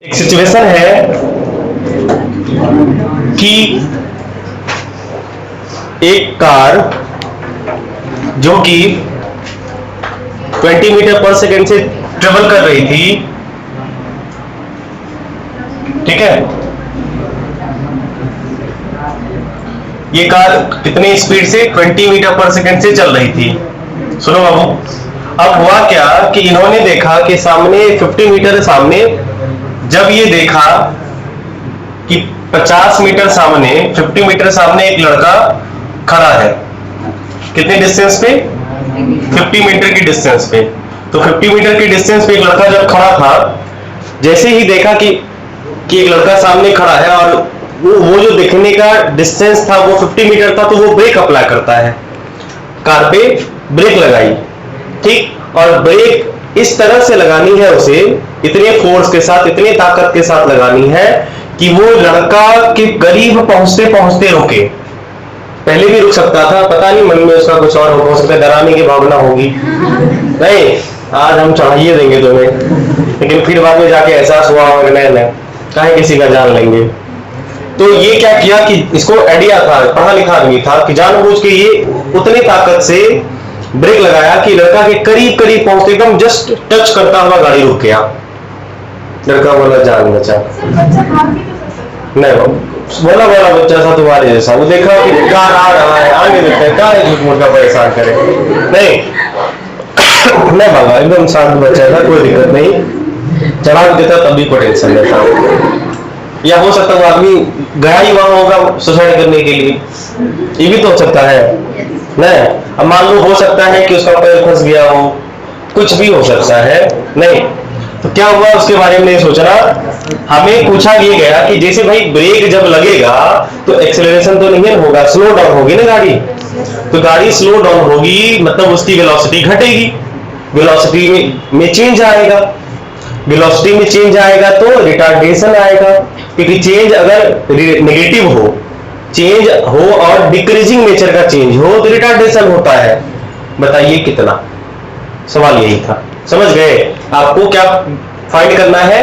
एक सिचुएशन है कि एक कार जो कि 20 मीटर पर सेकेंड से ट्रेवल कर रही थी, ठीक है। ये कार कितनी स्पीड से 20 मीटर पर सेकेंड से चल रही थी। सुनो बाबू, अब हुआ क्या कि इन्होंने देखा कि सामने 50 मीटर सामने, जब ये देखा कि 50 मीटर सामने 50 मीटर सामने एक लड़का खड़ा है, कितने डिस्टेंस पे, 50 मीटर की डिस्टेंस पे। तो 50 मीटर की डिस्टेंस पे एक लड़का जब खड़ा था, जैसे ही देखा कि एक लड़का सामने खड़ा है और वो जो देखने का डिस्टेंस था वो 50 मीटर था, तो वो ब्रेक अप्लाई करता है, कार पे ब्रेक लगाई, ठीक। और ब्रेक इस तरह से लगानी है उसे, इतने फोर्स के साथ, इतनी ताकत के साथ लगानी है कि वो लड़का के करीब पहुंचते पहुंचते रुके। पहले भी रुक सकता था, पता नहीं मन में उसका कुछ और हो सकता है, डराने की भावना होगी, नहीं आज हम चढ़ाइए देंगे तुम्हें, लेकिन फिर बाद में जाके एहसास हुआ होगा नहीं काहे किसी का जान लेंगे। तो ये क्या किया कि इसको आइडिया था, पढ़ा लिखा आदमी था, कि जानबूझ के ये उतनी ताकत से ब्रेक लगाया कि लड़का के करीब करीब पहुंचते, एकदम जस्ट टच करता हुआ गाड़ी रुक गया। लड़का बोला जान बचा। नहीं बोला बोला बच्चा था तुम्हारे जैसा, वो देखा कि कार आ रहा है, आगे देखता है, कार झूठ मूठ का परेशान करे, नहीं नहीं बाबा एकदम शांत बच्चा था, कोई दिक्कत नहीं, चढ़ा देता तब भी कोई टेंशन नहीं था। या हो सकता है आदमी गया ही वहां होगा सुसाइड करने के लिए, ये भी तो हो सकता है नहीं। अब मान लो हो सकता है कि उसका पैर फंस गया हो, कुछ भी हो सकता है, नहीं। तो क्या हुआ उसके बारे में नहीं सोचना, हमें पूछा ये गया कि जैसे भाई ब्रेक जब लगेगा तो एक्सेलरेशन तो नहीं होगा, स्लो डाउन होगी ना गाड़ी, तो गाड़ी स्लो डाउन होगी मतलब उसकी वेलोसिटी घटेगी, वेलोसिटी में चेंज आएगा, वेलोसिटी में चेंज आएगा तो रिटार्डेशन आएगा, क्योंकि चेंज अगर नेगेटिव हो, चेंज हो और डिक्रीजिंग नेचर का चेंज हो तो रिटार्डेशन होता है। बताइए कितना, सवाल यही था, समझ गए। आपको क्या फाइंड करना है,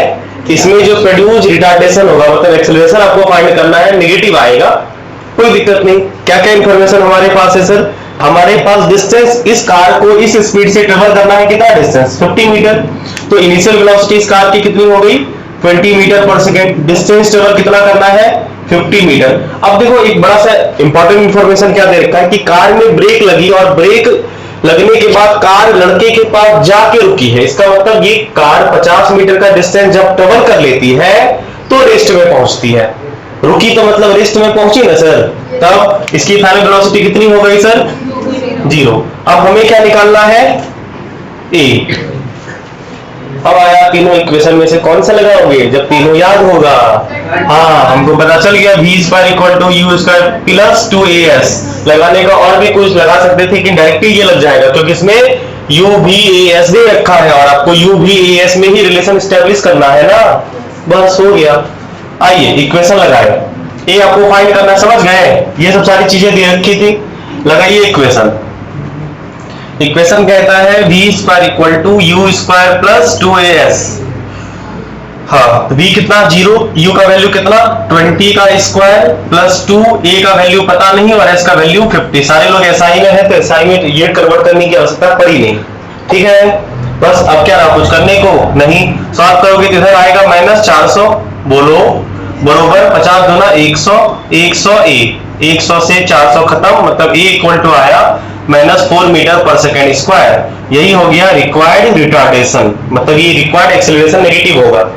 इसमें जो प्रोड्यूस रिटार्डेशन होगा मतलब एक्सेलरेशन आपको फाइंड करना है, नेगेटिव आएगा, कोई दिक्कत नहीं। क्या क्या इंफॉर्मेशन हमारे पास है सर, हमारे पास डिस्टेंस, इस कार को इस स्पीड से ट्रेवल करना है, कितना डिस्टेंस 50 मीटर, तो इनिशियल वेलोसिटी इस कार की कितनी हो गई 20 मीटर पर सेकेंड, डिस्टेंस ट्रेवल कितना करना है 50 मीटर। अब देखो एक बड़ा सा इंपॉर्टेंट इंफॉर्मेशन क्या दे रखा है कि कार में ब्रेक लगी और ब्रेक लगने के बाद कार लड़के के पास जाके रुकी है, इसका मतलब ये कार 50 मीटर का डिस्टेंस जब ट्रेवल कर लेती है तो रेस्ट में पहुंचती है, रुकी तो मतलब रेस्ट में पहुंची ना सर, तब इसकी फाइनल वेलोसिटी कितनी हो गई सर 0। अब हमें क्या निकालना है ए। अब आया तीनों इक्वेशन में से कौन सा लगाओगे, जब तीनों याद होगा, हाँ हमको पता चल गया v square equal to u square plus 2as, लगाने का और भी कुछ लगा सकते थे कि डायरेक्टली ये लग जाएगा क्योंकि इसमें UVAS दे रखा है और आपको UVAS में ही रिलेशन स्टैब्लिश करना है ना, बस हो गया। आइए इक्वेशन लगाए, ये आपको फाइंड करना, समझ गए, ये सब सारी चीजें दे रखी थी, लगाइए इक्वेशन। इक्वेशन कहता है v square equal to u square plus 2as, हाँ v कितना 0, u का वैल्यू कितना 20 का स्क्वायर प्लस 2, a का वैल्यू पता नहीं और s का वैल्यू 50। सारे लोग एसआई में है तो एसआई में ये कन्वर्ट करने की आवश्यकता पड़ी नहीं, ठीक है। बस अब क्या रहा कुछ करने को नहीं, सॉल्व करोगे तो इधर आएगा -400, बोलो बरोबर 50 दूना 100, 100 a, 100 से 400 खत्म, मतलब a इक्वल टू आया -4 मीटर पर सेकेंड स्क्वायर, यही हो गया रिक्वायर्ड रिटार्डेशन, मतलब ये रिक्वायर्ड एक्सेलरेशन नेगेटिव होगा।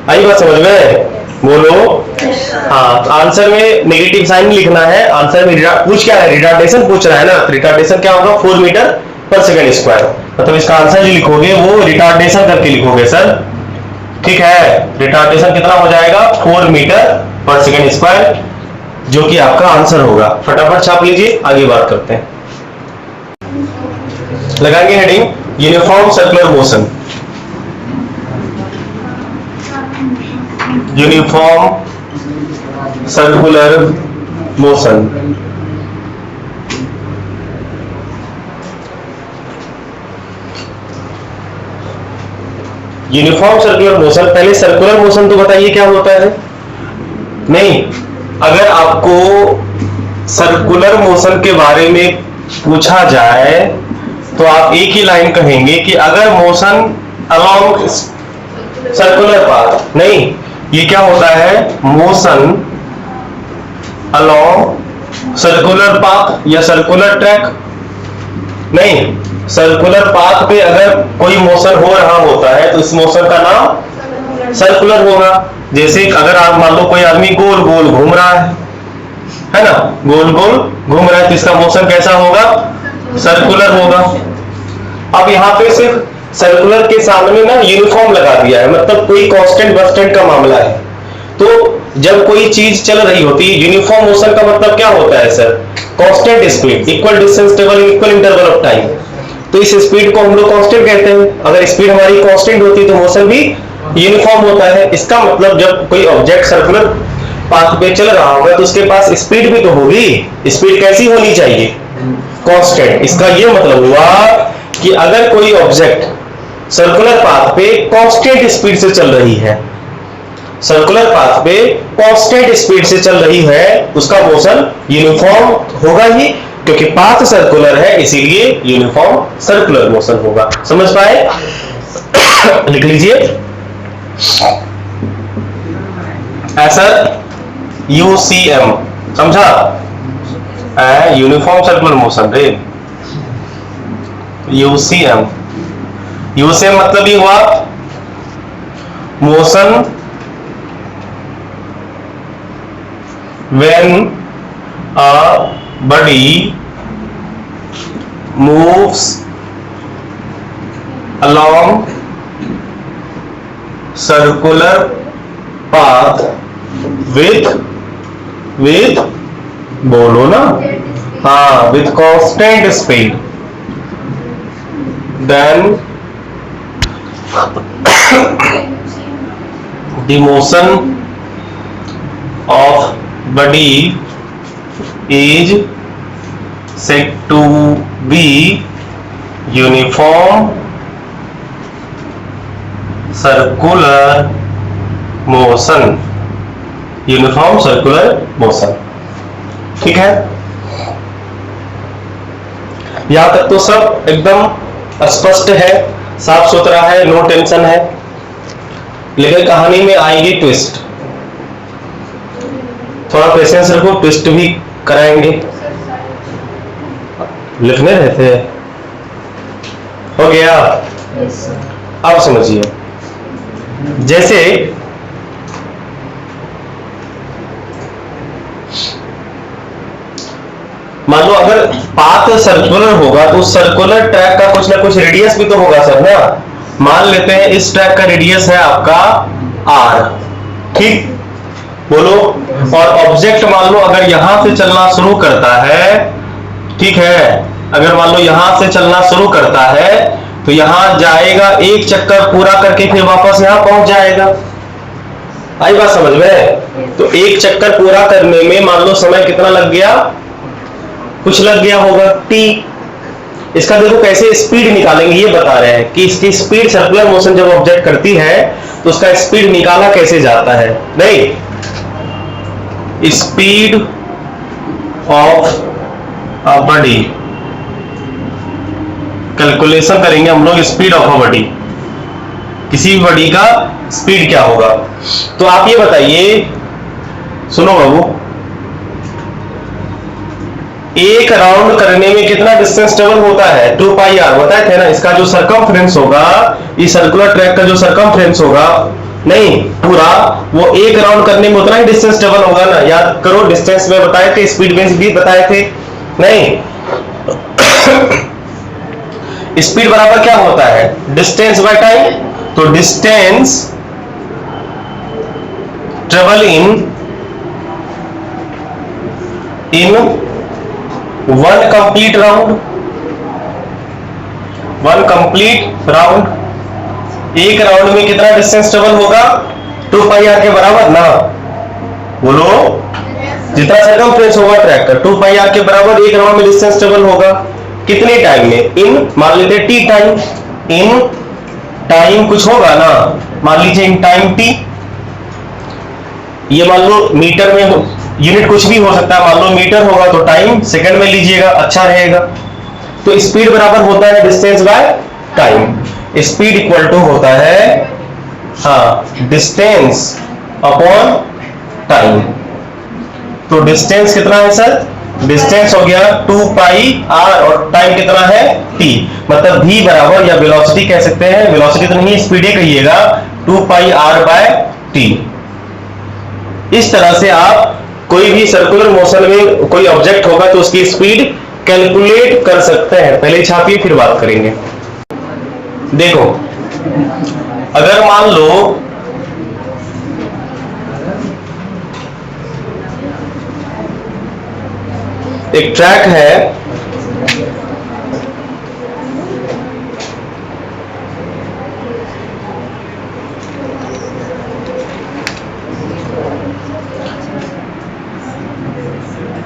आई बात समझ में, बोलो हाँ। तो आंसर में नेगेटिव साइन लिखना है, आंसर में पूछ क्या है, रिटार्डेशन पूछ रहा है ना, रिटार्डेशन क्या होगा 4 मीटर पर सेकेंड स्क्वायर, मतलब इसका आंसर जो लिखोगे वो रिटार्डेशन करके लिखोगे सर, ठीक है। रिटार्डेशन कितना हो जाएगा 4 मीटर पर सेकेंड स्क्वायर, जो कि आपका आंसर होगा। फटाफट छाप लीजिए, आगे बात करते हैं। लगाएंगे heading uniform circular motion, uniform circular motion, uniform circular motion, पहले सर्कुलर मोशन तो बताइए क्या होता है। नहीं, अगर आपको सर्कुलर मोशन के बारे में पूछा जाए तो आप एक ही लाइन कहेंगे कि अगर मोशन अलोंग सर्कुलर पाथ, नहीं, ये क्या होता है, मोशन अलोंग सर्कुलर पाथ या सर्कुलर ट्रैक। नहीं, सर्कुलर पाथ पे अगर कोई मोशन हो रहा होता है तो इस मोशन का नाम सर्कुलर होगा। जैसे अगर आप मान लो कोई आदमी गोल गोल घूम रहा है ना, गोल गोल घूम रहा है, तो इसका मोशन कैसा होगा, सर्कुलर होगा। अब यहाँ पे सिर्फ सर्कुलर के सामने ना यूनिफॉर्म लगा दिया है, मतलब कोई कांस्टेंट बस्टेंट का मामला है। तो जब कोई चीज चल रही होती है, यूनिफॉर्म मोशन का मतलब क्या होता है sir, constant speed, equal distance travel in equal interval of time. तो इस स्पीड को हम लोग कांस्टेंट कहते हैं। अगर स्पीड हमारी कांस्टेंट होती है तो मोशन भी यूनिफॉर्म होता है। इसका मतलब जब कोई ऑब्जेक्ट सर्कुलर पाथ पे चल रहा होगा तो उसके पास स्पीड भी तो होगी। स्पीड कैसी होनी चाहिए, कांस्टेंट। इसका ये मतलब हुआ कि अगर कोई ऑब्जेक्ट सर्कुलर पाथ पे कांस्टेंट स्पीड से चल रही है, सर्कुलर पाथ पे कांस्टेंट स्पीड से चल रही है, उसका मोशन यूनिफॉर्म होगा ही, क्योंकि पाथ सर्कुलर है इसीलिए यूनिफॉर्म सर्कुलर मोशन होगा। समझ पाए? लिख लीजिए ऐसा यूसीएम, समझा, यूनिफॉर्म सर्कुलर मोशन रे, यूसीएम। यूसीएम मतलब ये हुआ motion when a body moves along circular path with बोलो ना, हाँ, with constant speed, then the motion of body is said to be uniform circular motion, uniform circular motion. ठीक है, यहां तक तो सब एकदम स्पष्ट है, साफ सुथरा है, नो टेंशन है। लेकिन कहानी में आएगी ट्विस्ट, थोड़ा पेशेंस रखो, ट्विस्ट भी कराएंगे। लिखने रहते हैं, हो गया। अब समझिए, जैसे मान लो अगर पाथ सर्कुलर होगा तो सर्कुलर ट्रैक का कुछ ना कुछ रेडियस भी तो होगा सर ना। मान लेते हैं इस ट्रैक का रेडियस है आपका r, ठीक, बोलो। और ऑब्जेक्ट मान लो अगर यहां से चलना शुरू करता है, ठीक है, अगर मान लो यहां से चलना शुरू करता है तो यहां जाएगा, एक चक्कर पूरा करके फिर वापस यहां पहुंच जाएगा। आई बात समझ में? तो एक चक्कर पूरा करने में मान लो समय कितना लग गया, कुछ लग गया होगा t। इसका देखो कैसे स्पीड निकालेंगे, ये बता रहे हैं कि इसकी स्पीड, सर्कुलर मोशन जब ऑब्जेक्ट करती है तो उसका स्पीड निकाला कैसे जाता है। नहीं, speed of a body, calculation करेंगे हम लोग स्पीड ऑफ अ बॉडी, किसी भी बॉडी का स्पीड क्या होगा। तो आप ये बताइए, सुनो बाबू, एक राउंड करने में कितना डिस्टेंस ट्रेवल होता है, 2 पाई आर, बताए थे ना। इसका जो सरकमफ्रेंस होगा, इस सर्कुलर ट्रैक का जो सरकमफ्रेंस होगा, नहीं पूरा, वो एक राउंड करने में उतना ही डिस्टेंस ट्रेवल होगा ना। याद करो, डिस्टेंस में बताए थे, स्पीड में भी बताए थे, नहीं। स्पीड बराबर क्या होता है, डिस्टेंस बाय टाइम। तो distance travel in one complete round, one complete round, एक राउंड में कितना डिस्टेंस ट्रेवल होगा, 2 पाई आर के बराबर ना, बोलो। जितना सरकमफ्रेंस होगा ट्रैक का, 2 पाई आर के बराबर एक राउंड में डिस्टेंस ट्रेवल होगा। कितने टाइम में, इन मान लेते टी टाइम, इन टाइम कुछ होगा ना, मान लीजिए इन टाइम टी, ये मान लो मीटर में यूनिट कुछ भी हो सकता है, मान लो मीटर होगा तो टाइम सेकंड में लीजिएगा, अच्छा रहेगा। तो स्पीड बराबर होता है distance by time. Speed equal to होता है हाँ डिस्टेंस अपॉन टाइम। तो डिस्टेंस कितना है सर, डिस्टेंस हो गया 2 पाई आर और टाइम कितना है t, मतलब v बराबर, या वेलोसिटी कह सकते हैं, वेलोसिटी तो नहीं स्पीड कहिएगा, 2 पाई आर बाय टी। इस तरह से आप कोई भी सर्कुलर मोशन में कोई ऑब्जेक्ट होगा तो उसकी स्पीड कैलकुलेट कर सकते हैं। पहले छापिए फिर बात करेंगे। देखो अगर मान लो एक ट्रैक है,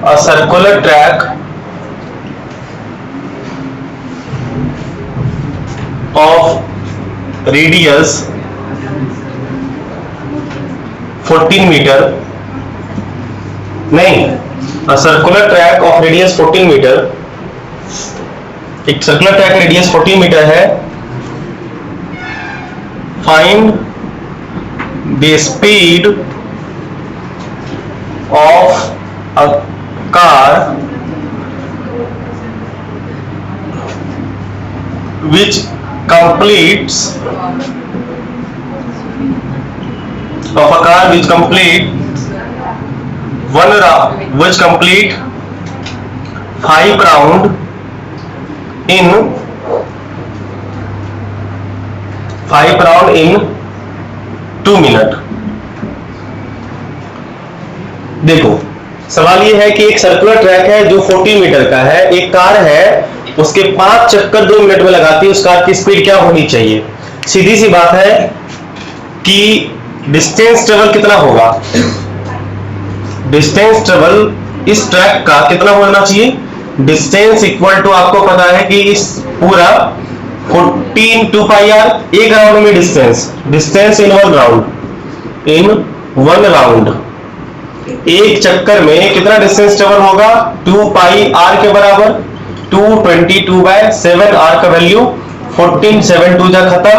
a circular track of radius 14 metre, नहीं, a circular track of radius 14 metre, एक सर्कुलर ट्रैक रेडियस 14 मीटर है। Find the speed of a car which completes of a car which complete one round, which complete 5 round in 5 round in 2 minute. देखो सवाल ये है कि एक circular track है जो 40 मीटर का है, एक कार है उसके 5 चक्कर 2 मिनट में लगाती है, उस कार की स्पीड क्या होनी चाहिए? सीधी सी बात है कि डिस्टेंस ट्रेवल कितना होगा, डिस्टेंस ट्रेवल इस ट्रैक का कितना होना चाहिए, डिस्टेंस इक्वल टू आपको पता है कि इस पूरा 14 2 पाई आर, एक राउंड में distance, distance in one round, in one round, एक चक्कर में कितना डिस्टेंस ट्रेवल होगा, 2 पाई आर के बराबर, 222/7 आर का वैल्यू 14, 7 2 जा खत्म,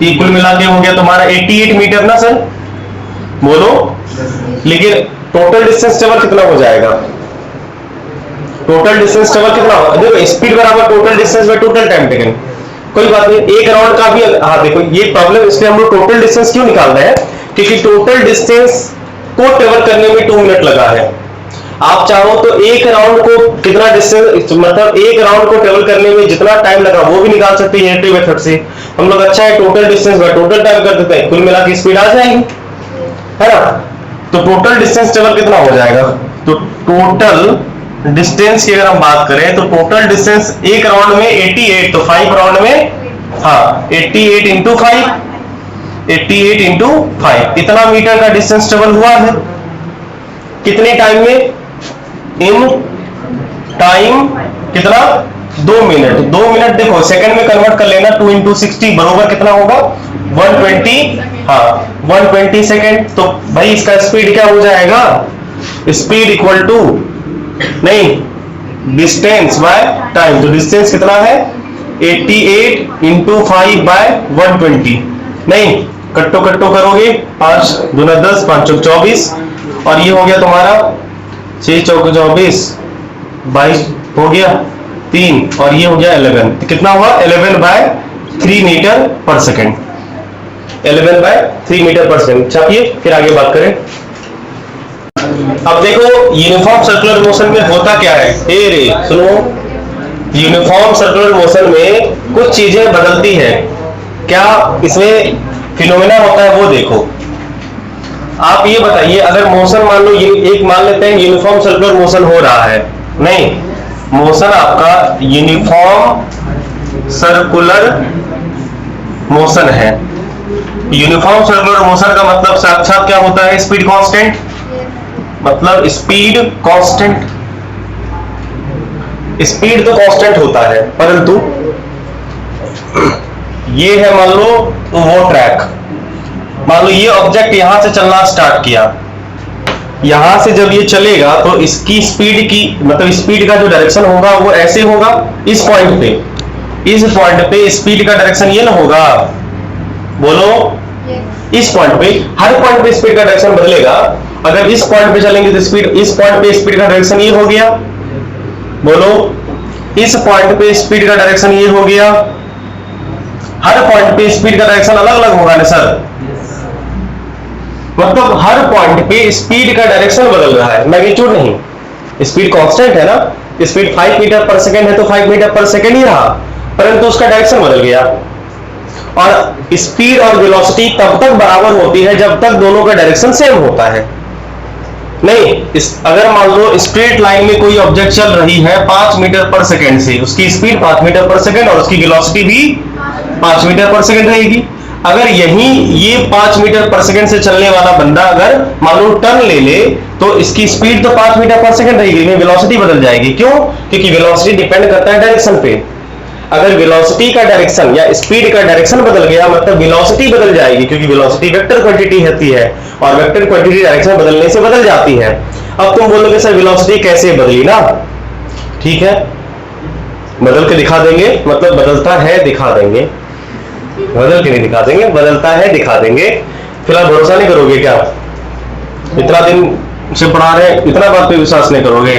ये कुल मिला के हो गया तुम्हारा 88 मीटर ना सर, बोलो। लेकिन टोटल डिस्टेंस ट्रेवल कितना हो जाएगा, टोटल डिस्टेंस ट्रेवल कितना होगा, देखो स्पीड बराबर total distance by total time taken, कोई बात नहीं, एक राउंड का भी। हाँ देखो ये प्रॉब्लम, इसलिए हम लोग टोटल डिस्टेंस क्यों निकाल रहे हैं, क्योंकि टोटल डिस्टेंस को ट्रेवल करने में 2 मिनट लगा है। आप चाहो तो एक राउंड को कितना डिस्टेंस, मतलब एक राउंड को ट्रेवल करने में जितना टाइम लगा वो भी निकाल सकते हैं एडिटिव मेथड से। हम लोग अच्छा है total distance by total time कर देते हैं, कुल मिला के स्पीड आ जाएगी, है ना। तो टोटल डिस्टेंस ट्रेवल कितना हो जाएगा, तो टोटल डिस्टेंस की अगर हम बात करें तो टोटल डिस्टेंस एक राउंड में 88, तो 5 राउंड में हाँ 88 इंटू 5, 88 इंटू 5, इतना मीटर का डिस्टेंस ट्रेवल हुआ है कितने टाइम में, इन टाइम कितना 2 मिनट, 2 मिनट देखो सेकंड में कन्वर्ट कर लेना, 2 इंटू 60 बरोबर कितना होगा 120, हाँ 120 सेकंड। तो भाई इसका स्पीड क्या हो जाएगा, स्पीड इक्वल टू नहीं डिस्टेंस बाय टाइम, तो डिस्टेंस कितना है 88 इंटू 5 बाय 120, नहीं कट्टो कट्टो करोगे 5 दूना 10, 5 चौक 24, और ये हो गया तुम्हारा 6 चौक 24, 22 हो गया 3, और ये हो गया 11, तो कितना हुआ 11/3 मीटर पर सेकेंड, 11/3 मीटर पर सेकेंड। छापिए फिर आगे बात करें। अब देखो यूनिफॉर्म सर्कुलर मोशन में होता क्या है, रे सुनो, यूनिफॉर्म सर्कुलर मोशन में कुछ चीजें बदलती है, क्या इसमें फिनोमेना होता है वो देखो। आप ये बताइए अगर मोशन मान लो एक मान लेते हैं यूनिफॉर्म सर्कुलर मोशन हो रहा है, नहीं मोशन आपका यूनिफॉर्म सर्कुलर मोशन है। यूनिफॉर्म सर्कुलर मोशन का मतलब साक्षात क्या होता है, स्पीड कांस्टेंट, मतलब स्पीड कांस्टेंट, स्पीड तो कांस्टेंट होता है परंतु ये है मान लो वो ट्रैक, मान लो ये ऑब्जेक्ट यहां से चलना स्टार्ट किया, यहां से जब ये चलेगा तो इसकी स्पीड की मतलब स्पीड का जो डायरेक्शन होगा वो ऐसे होगा, इस पॉइंट पे स्पीड का डायरेक्शन ये ना होगा, बोलो इस पॉइंट पे, हर पॉइंट पे स्पीड का डायरेक्शन बदलेगा। अगर इस पॉइंट पे चलेंगे तो स्पीड, इस पॉइंट पे स्पीड का डायरेक्शन ये हो गया, बोलो इस पॉइंट पे स्पीड का डायरेक्शन ये हो गया, हर पॉइंट पे स्पीड का डायरेक्शन अलग अलग होगा ना सर, मतलब हर पॉइंट पे स्पीड का डायरेक्शन बदल रहा है, मैग्नीट्यूड नहीं, स्पीड कांस्टेंट है ना, स्पीड 5 मीटर पर सेकंड है तो 5 मीटर पर सेकंड ही रहा, परंतु उसका डायरेक्शन बदल गया। और स्पीड और वेलोसिटी तब तक बराबर होती है जब तक दोनों का डायरेक्शन सेम होता है। नहीं, अगर मान लो स्ट्रेट लाइन में कोई ऑब्जेक्ट चल रही है 5 मीटर पर सेकंड से, उसकी स्पीड 5 मीटर पर सेकंड और उसकी वेलोसिटी भी 5 मीटर पर सेकंड रहेगी। अगर यही ये 5 मीटर पर सेकंड से चलने वाला बंदा अगर मान लो टर्न ले ले तो इसकी स्पीड तो 5 मीटर पर सेकंड रहेगी, लेकिन वेलोसिटी बदल जाएगी। क्यों? क्योंकि वेलोसिटी डिपेंड करता है डायरेक्शन पे। अगर वेलोसिटी का डायरेक्शन या स्पीड का डायरेक्शन बदल गया मतलब वेलोसिटी बदल जाएगी, क्योंकि वेलोसिटी वेक्टर क्वांटिटी होती है और वेक्टर क्वांटिटी डायरेक्शन बदलने से बदल जाती है। अब तुम बोलोगे सर वेलोसिटी कैसे बदली ना, ठीक है बदल के दिखा देंगे, मतलब बदलता है दिखा देंगे, बदल के नहीं दिखा देंगे, बदलता है दिखा देंगे। फिलहाल भरोसा नहीं करोगे क्या? इतना दिन से पढ़ा रहे, इतना बात पे विश्वास नहीं करोगे?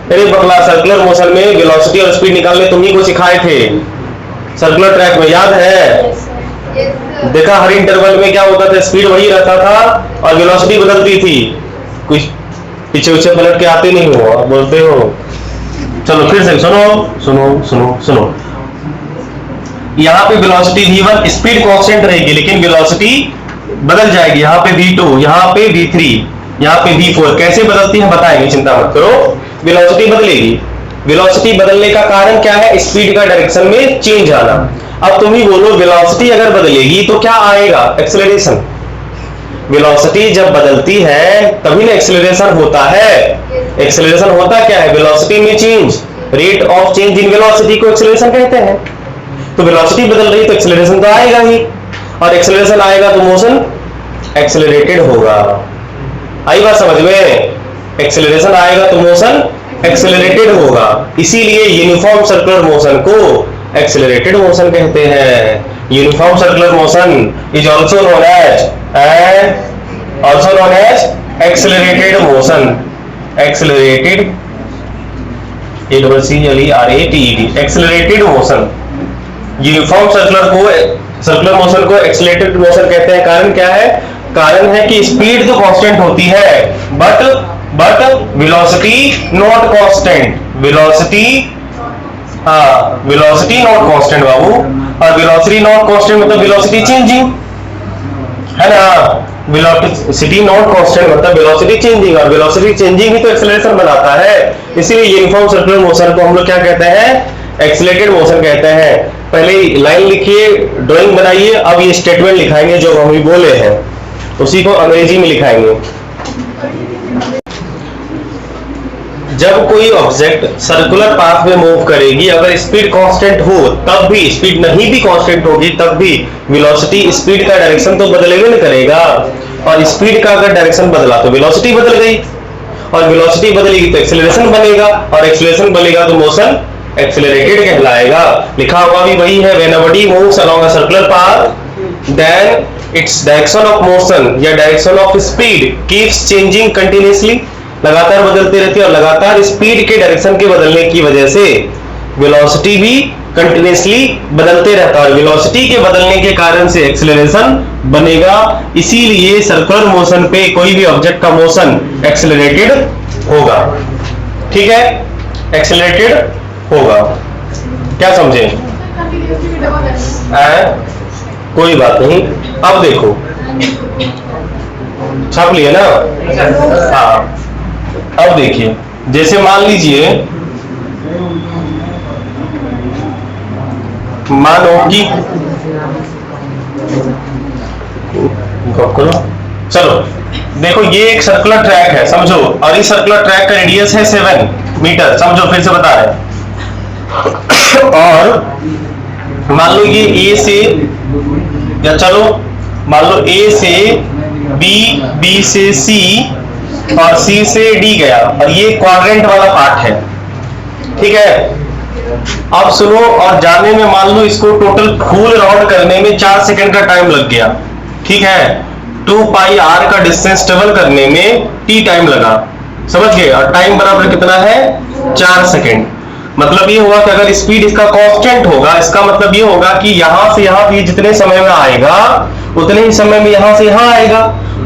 अरे बगला, सर्कुलर मोशन में वेलोसिटी और स्पीड निकालने तुम्ही को सिखाए थे सर्कुलर ट्रैक में, याद है? देखा हर इंटरवल में क्या होता था, स्पीड वही रहता था और वेलोसिटी बदलती थी। कुछ पीछे पीछे पलट के आते नहीं हो, बोलते हो। चलो फिर से सुनो सुनो सुनो सुनो, यहाँ पे वेलोसिटी v1 स्पीड कांस्टेंट रहेगी, लेकिन वेलोसिटी बदल जाएगी। यहाँ पे v2, यहाँ पे v3, यहाँ पे v4। कैसे बदलती है बताएंगे, चिंता मत करो। वेलोसिटी बदलेगी, वेलोसिटी बदलने का कारण क्या है? स्पीड का डायरेक्शन में चेंज आना। अब तुम ही बोलो वेलोसिटी अगर बदलेगी तो क्या आएगा? एक्सेलरेशन। वेलोसिटी जब बदलती है तभी ना एक्सेलरेशन होता है। एक्सेलरेशन होता क्या है? वेलोसिटी में change, rate of change in velocity को एक्सेलरेशन कहते हैं। तो वेलोसिटी बदल रही तो एक्सेलरेशन तो आएगा ही, और एक्सेलरेशन आएगा तो मोशन एक्सेलरेटेड होगा। आई बात समझ में? एक्सेलरेशन आएगा तो मोशन एक्सेलरेटेड होगा, इसीलिए यूनिफॉर्म सर्कुलर मोशन को एक्सेलरेटेड मोशन कहते हैं। Uniform circular motion is also known as accelerated motion. Accelerated accelerated motion. Uniform circular motion को एक्सेलरेटेड मोशन कहते हैं। कारण क्या है? कारण है कि स्पीड तो कांस्टेंट होती है but velocity not constant. Velocity not constant बाबू, और वेलोसिटी नॉट कांस्टेंट मतलब वेलोसिटी चेंजिंग है ना। वेलोसिटी नॉट कांस्टेंट मतलब वेलोसिटी चेंजिंग, और वेलोसिटी चेंजिंग ही तो एक्सेलरेशन बनाता है। इसीलिए यूनिफॉर्म सर्कुलर मोशन को हम लोग क्या कहते हैं? एक्सेलरेटेड मोशन कहते हैं। पहले लाइन लिखिए, ड्राइंग बनाइए, अब ये स्टेटमेंट लिखाएंगे जो हम बोले हैं, उसी को अंग्रेजी में लिखाएंगे। जब कोई ऑब्जेक्ट सर्कुलर पाथ में मूव करेगी, अगर स्पीड कांस्टेंट हो तब भी, स्पीड नहीं भी कांस्टेंट होगी तब भी वेलोसिटी स्पीड का डायरेक्शन तो बदलेगा नहीं करेगा, और स्पीड का अगर डायरेक्शन बदला तो वेलोसिटी बदल गई, और वेलोसिटी बदलेगी तो एक्सेलरेशन बनेगा, और एक्सेलरेशन बनेगा तो मोशन एक्सेलरेटेड कहलाएगा। लिखा हुआ भी वही है, when a body moves along a circular path then its direction of motion या direction of speed keeps changing continuously. लगातार बदलते रहती है, और लगातार स्पीड के डायरेक्शन के बदलने की वजह से वेलोसिटी भी कंटिन्यूअसली बदलते रहता है, और वेलोसिटी के बदलने के कारण से एक्सेलरेशन बनेगा। इसीलिए सर्कुलर मोशन पे कोई भी ऑब्जेक्ट का मोशन एक्सेलरेटेड होगा। ठीक है, एक्सेलरेटेड होगा। क्या समझे? कोई बात नहीं। अब देखो, छाप लिया ना? हाँ, अब देखिए, जैसे मान लीजिए, मानो कि चलो देखो, ये एक सर्कुलर ट्रैक है समझो, और इस सर्कुलर ट्रैक का रेडियस है 7 मीटर समझो, फिर से बता रहे हैं। और मान लो ये ए से, या चलो मान लो ए से बी, बी से सी और सी से डी गया, और ये क्वाड्रेंट वाला पार्ट है, ठीक है। अब सुनो, और जाने में मान लो इसको टोटल फुल राउंड करने में 4 सेकंड का टाइम लग गया, ठीक है। 2 पाई आर का डिस्टेंस ट्रेवल करने में टी टाइम लगा, समझ गए, और टाइम बराबर कितना है 4 सेकंड। मतलब ये हुआ कि अगर स्पीड इसका कांस्टेंट होगा, इसका मतलब ये होगा कि यहां से यहां भी जितने समय में आएगा उतने ही समय में यहां से यहां आएगा।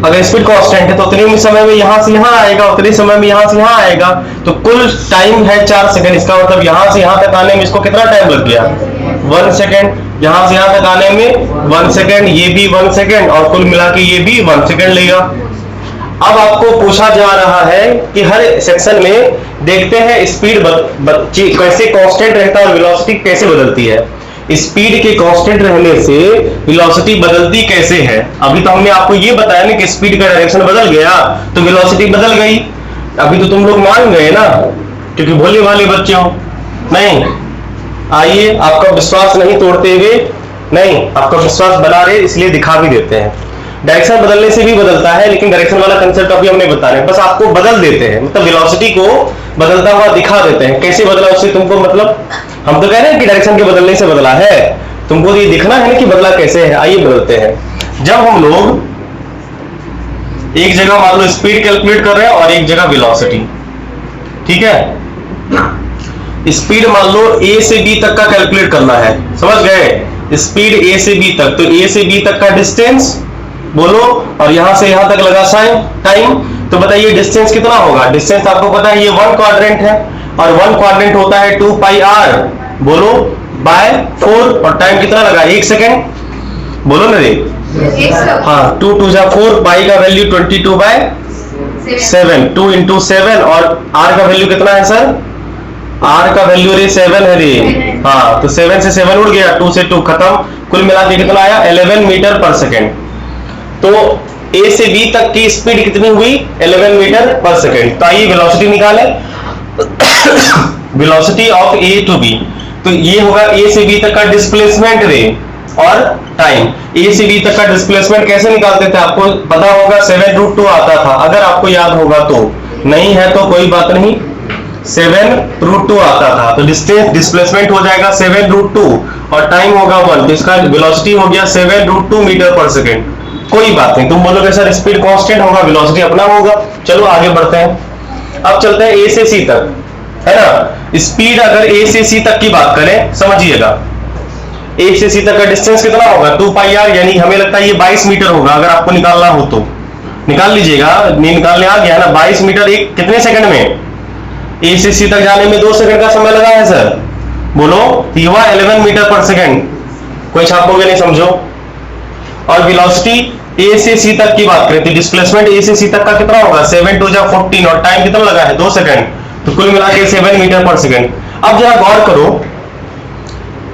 अगर स्पीड कांस्टेंट है तो उतने ही समय में यहां से यहां आएगा, उतने समय में यहां से यहां आएगा। तो कुल टाइम है 4 सेकंड। इसका मतलब यहां से यहां तक आने में इसको कितना टाइम लग गया 1 सेकंड। यहां से यहां तक आने में 1 सेकंड, ये भी 1 सेकंड, और कुल मिला के ये भी 1 सेकंड लेगा। अब आपको पूछा जा रहा है कि हर सेक्शन में देखते हैं स्पीड कैसे कांस्टेंट रहता है और वेलोसिटी कैसे बदलती है। स्पीड के कांस्टेंट रहने से वेलोसिटी बदलती कैसे है। अभी तो हमने आपको ये बताया ना कि स्पीड का डायरेक्शन बदल गया तो वेलोसिटी बदल गई। अभी तो तुम लोग मान गए ना, क्योंकि भोले वाले बच्चे हो। नहीं, आइए, आपका विश्वास नहीं तोड़ते हुए, नहीं, आपका विश्वास बना रहे इसलिए दिखा भी देते हैं। डायरेक्शन बदलने से भी बदलता है, लेकिन डायरेक्शन वाला कंसेप्ट अभी हमने बता रहे हैं, बस आपको बदल देते हैं, मतलब वेलोसिटी को बदलता हुआ दिखा देते हैं। कैसे बदला उससे तुमको, मतलब हम तो कह रहे हैं कि डायरेक्शन के बदलने से बदला है, तुमको ये दिखना है ना कि बदला कैसे है। आइए बदलते हैं। जब हम लोग एक जगह मान लो स्पीड कैलकुलेट कर रहे हैं और एक जगह वेलोसिटी, ठीक है। स्पीड मान लो ए से बी तक का कैलकुलेट करना है, समझ गए। स्पीड ए से बी तक, तो ए से बी तक का डिस्टेंस बोलो, और यहां से यहां तक लगा साइन टाइम। तो बताइए डिस्टेंस कितना होगा। डिस्टेंस आपको पता है ये 1 क्वाड्रेंट है, और 1 क्वाड्रेंट होता है 2 पाई आर बोलो बाय 4, और टाइम कितना लगा 1 सेकेंड बोलो ना रे। हाँ, 2 2 जा 4, पाई का वैल्यू 22/7, 2 इंटू 7, और आर का वैल्यू कितना है सर। आर का वैल्यू रे 7 है रे। हाँ, तो 7 से 7 उड़ गया, 2 से 2 खत्म। कुल मिला के कितना आया 11 मीटर पर सेकेंड। तो ए से बी तक की स्पीड कितनी हुई 11 मीटर पर सेकेंड। तो आइए वेलोसिटी निकालें। Velocity of A to B, तो ये होगा ए से बी तक का डिस्प्लेसमेंट रे और टाइम। ए से बी तक का डिस्प्लेसमेंट कैसे निकालते थे आपको पता होगा, 7√2 आता था, अगर आपको याद होगा तो। नहीं है तो कोई बात नहीं, 7√2 आता था। तो डिस्प्लेसमेंट हो जाएगा 7√2 और टाइम होगा 1, तो इसका वेलोसिटी हो गया 7√2 मीटर पर सेकेंड। कोई बात नहीं, तुम बोलोगे सर स्पीड कांस्टेंट होगा, वेलोसिटी अपना होगा। चलो आगे बढ़ते हैं। अब चलते हैं ए से सी तक, है ना। स्पीड अगर ए से सी तक की बात करें, समझिएगा, ए से सी तक का डिस्टेंस कितना होगा 2 पाई आर, यानी हमें लगता है ये 22 मीटर होगा। अगर आपको निकालना हो तो निकाल लीजिएगा, नहीं निकालने आ गया ना। 22 मीटर एक कितने सेकंड में, ए से सी तक जाने में 2 सेकंड का समय लगा है सर बोलो। ये हुआ 11 मीटर पर सेकंड, कोई छापोगे नहीं, समझो। और वेलोसिटी ए से सी तक की बात करें तो डिस्प्लेसमेंट ए से सी तक का कितना होगा 7 2 जा 14, और टाइम कितना लगा है 2 सेकंड, तो कुल मिला के 7 मीटर पर सेकंड। अब जरा गौर करो,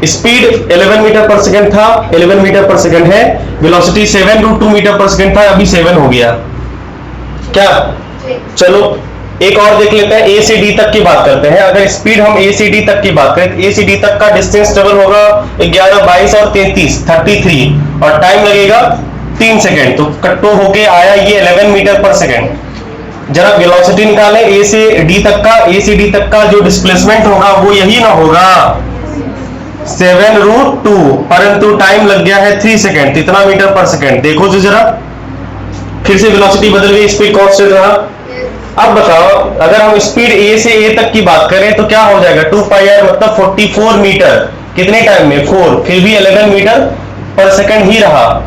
स्पीड 11 मीटर पर सेकंड था, 11 मीटर पर सेकंड है, वेलोसिटी 7√2 मीटर पर सेकंड था, अभी 7 हो गया क्या। चलो एक और देख लेते हैं, ए से डी तक की बात करते हैं। अगर स्पीड हम ए से डी तक की बात करें, ए से डी तक का डिस्टेंस ट्रेवल होगा 11 22 और 33 33, और टाइम लगेगा 3 सेकंड, तो कट्टो होके आया ये 11 मीटर पर सेकंड। जरा वेलोसिटी निकालें ए से डी तक का। ए से डी तक का जो डिस्प्लेसमेंट होगा वो यही ना होगा 7√2, परंतु टाइम लग गया है 3 सेकंड, तो इतना मीटर पर सेकंड। देखो जो जरा, फिर से वेलोसिटी बदल गई, स्पीड कांस्टेंट रहा। अब बताओ अगर हम स्पीड ए से ए तक की बात करें तो क्या हो जाएगा 2 पाई आर मतलब 44 मीटर, कितने टाइम में 4, फिर भी 11 मीटर पर सेकंड ही रहा।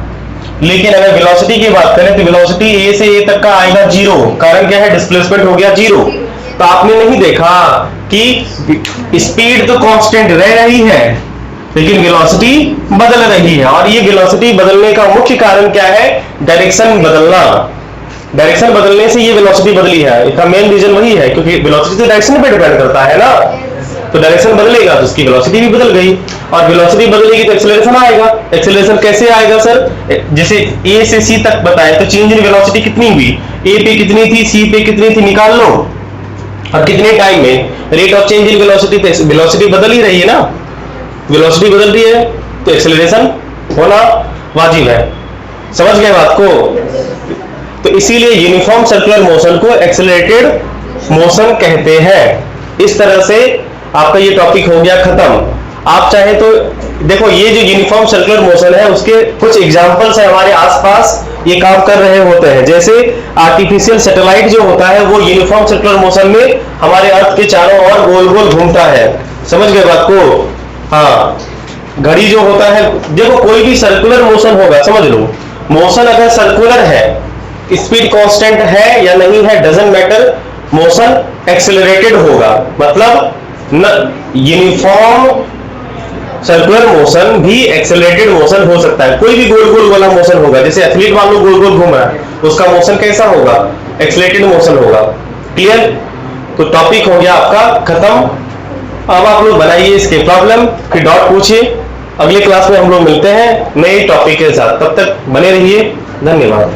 लेकिन अगर वेलोसिटी की बात करें तो वेलोसिटी ए से ए तक का आएगा 0, कारण क्या है डिस्प्लेसमेंट हो गया 0। तो आपने नहीं देखा कि स्पीड तो कांस्टेंट रह रही है लेकिन वेलोसिटी बदल रही है, और ये वेलोसिटी बदलने का मुख्य कारण क्या है डायरेक्शन बदलना। डायरेक्शन बदलने से ये वेलोसिटी बदली है, इसका मेन रीजन वही है, क्योंकि वेलोसिटी तो डायरेक्शन पे डिपेंड करता है ना। तो डायरेक्शन बदलेगा तो उसकी वेलोसिटी भी बदल गई, और वेलोसिटी बदलेगी तो एक्सेलरेशन आएगा। एक्सेलरेशन कैसे आएगा सर, जैसे ए से सी तक बताए तो चेंज इन वेलोसिटी कितनी हुई, ए पे कितनी थी सी पे कितनी थी निकाल लो, और कितने टाइम में। Rate of change in velocity पे वेलोसिटी बदल ही रही है ना, वेलोसिटी बदल रही है। तो एक्सेलरेशन होना वाजिब है। समझ गए बात को? तो इसीलिए यूनिफॉर्म सर्कुलर मोशन को एक्सेलरेटेड मोशन कहते हैं। इस तरह से आपका ये टॉपिक हो गया खत्म। आप चाहे तो देखो, ये जो यूनिफॉर्म सर्कुलर मोशन है उसके कुछ एग्जांपल्स है हमारे आसपास ये काम कर रहे होते हैं। जैसे आर्टिफिशियल सैटेलाइट जो होता है वो यूनिफॉर्म सर्कुलर मोशन में हमारे अर्थ के चारों ओर गोल गोल घूमता है। समझ गए बात को? हाँ, घड़ी जो होता है, देखो कोई भी सर्कुलर मोशन होगा, समझ लो, मोशन अगर सर्कुलर है, स्पीड कांस्टेंट है या नहीं है डजंट मैटर, मोशन एक्सेलरेटेड होगा। मतलब यूनिफॉर्म सर्कुलर मोशन भी एक्सेलरेटेड मोशन हो सकता है। कोई भी गोल गोल वाला मोशन होगा, जैसे एथलीट मान लो गोल गोल घूम रहा है, उसका मोशन कैसा होगा? एक्सेलरेटेड मोशन होगा। क्लियर? तो टॉपिक हो गया आपका खत्म। अब आप लोग बनाइए इसके प्रॉब्लम, फिर डॉट पूछिए। अगले क्लास में हम लोग मिलते हैं नए टॉपिक के साथ, तब तक बने रहिए। धन्यवाद।